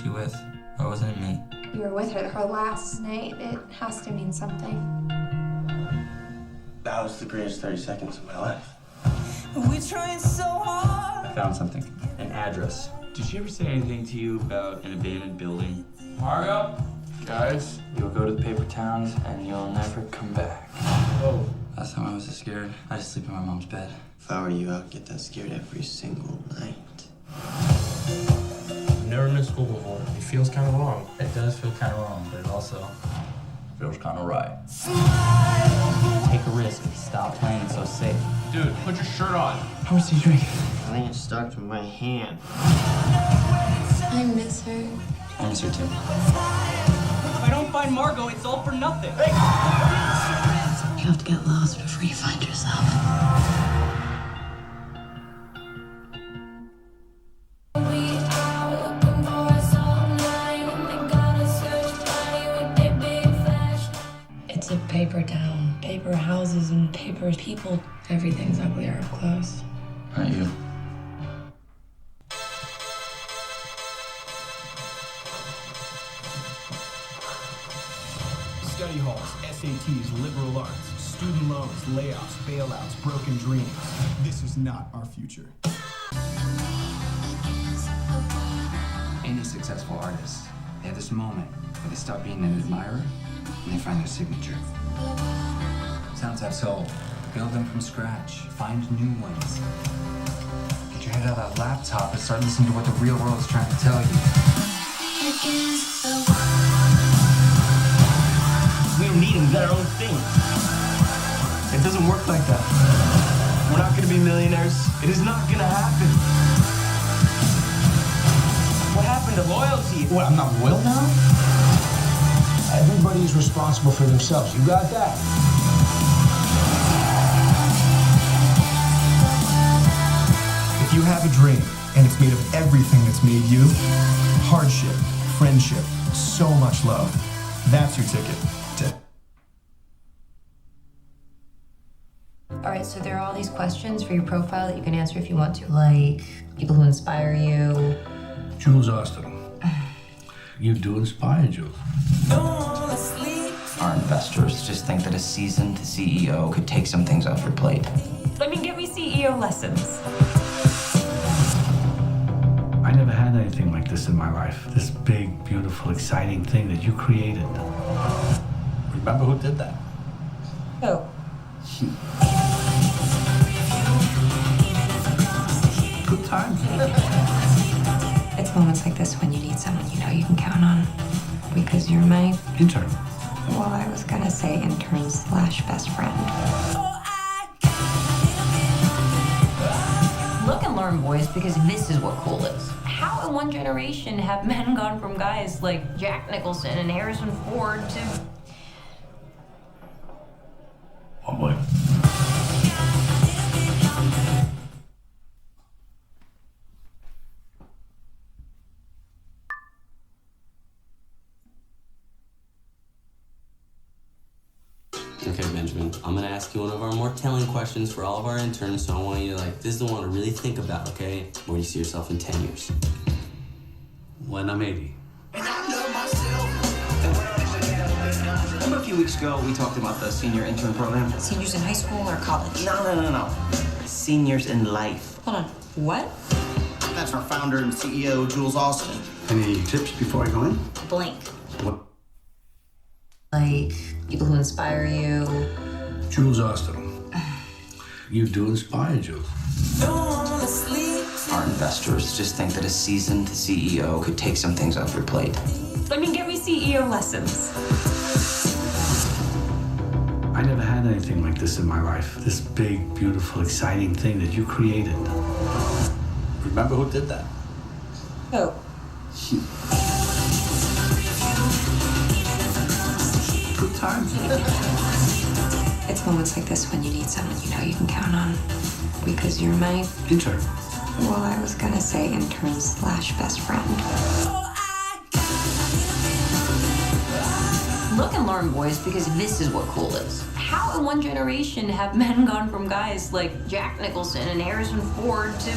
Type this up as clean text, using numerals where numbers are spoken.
she with? Why wasn't it me? You were with her last night. It has to mean something. That was the greatest 30 seconds of my life. We're trying so hard. I found something. An address. Did she ever say anything to you about an abandoned building? Margo? Guys? You'll go to the paper towns and you'll never come back. Oh. Last time I was this scared, I just sleep in my mom's bed. If I were you, I'd get that scared every single night. I've never been to school before. It feels kind of wrong. It does feel kind of wrong, but it also feels kind of right. Take a risk. Stop playing so safe. Dude, put your shirt on. How much do you drink? I think it's stuck to my hand. I miss her. I miss her too. If I don't find Margo, it's all for nothing. You have to get lost before you find yourself. It's a paper town. Paper houses and paper people. Everything's uglier up close. Not you. Study halls, SATs, liberal arts, student loans, layoffs, bailouts, broken dreams. This is not our future. Any successful artist, they have this moment where they stop being an admirer and they find their signature. Sounds have soul. Build them from scratch. Find new ones. Get your head out of that laptop and start listening to what the real world is trying to tell you. We don't need them, we got our own thing. It doesn't work like that. We're not gonna be millionaires. It is not gonna happen. What happened to loyalty? What, I'm not loyal now? Everybody's responsible for themselves. You got that? If you have a dream and it's made of everything that's made you, hardship, friendship, so much love, that's your ticket to... All right, so there are all these questions for your profile that you can answer if you want to, like people who inspire you. Jules Austin. You do inspire, Jules. Our investors just think that a seasoned CEO could take some things off your plate. I mean, give me CEO lessons. I never had anything like this in my life. This big, beautiful, exciting thing that you created. Remember who did that? Oh. Good times. It's moments like this when you need someone you know you can count on. Because you're my... Intern. Well, I was gonna say intern / best friend. Look and learn, boys, because this is what cool is. How in one generation have men gone from guys like Jack Nicholson and Harrison Ford to... Oh boy. Okay, Benjamin, I'm gonna ask you one of our more telling questions for all of our interns, so I want you to, this is the one to really think about, okay? Where do you see yourself in 10 years? When I'm 80. Remember a few weeks ago we talked about the senior intern program? Seniors in high school or college? No. Seniors in life. Hold on, what? That's our founder and CEO, Jules Austin. Any tips before I go in? Blank. What? Like people who inspire you. Jules Austin. You do inspire, Jules. Our investors just think that a seasoned CEO could take some things off your plate. I mean, give me CEO lessons. I never had anything like this in my life. This big, beautiful, exciting thing that you created. Remember who did that? Oh. Good times. It's moments like this when you need someone you know you can count on. Because you're my... Intern. Well, I was gonna say intern / best friend. Look and learn, boys, because this is what cool is. How in one generation have men gone from guys like Jack Nicholson and Harrison Ford to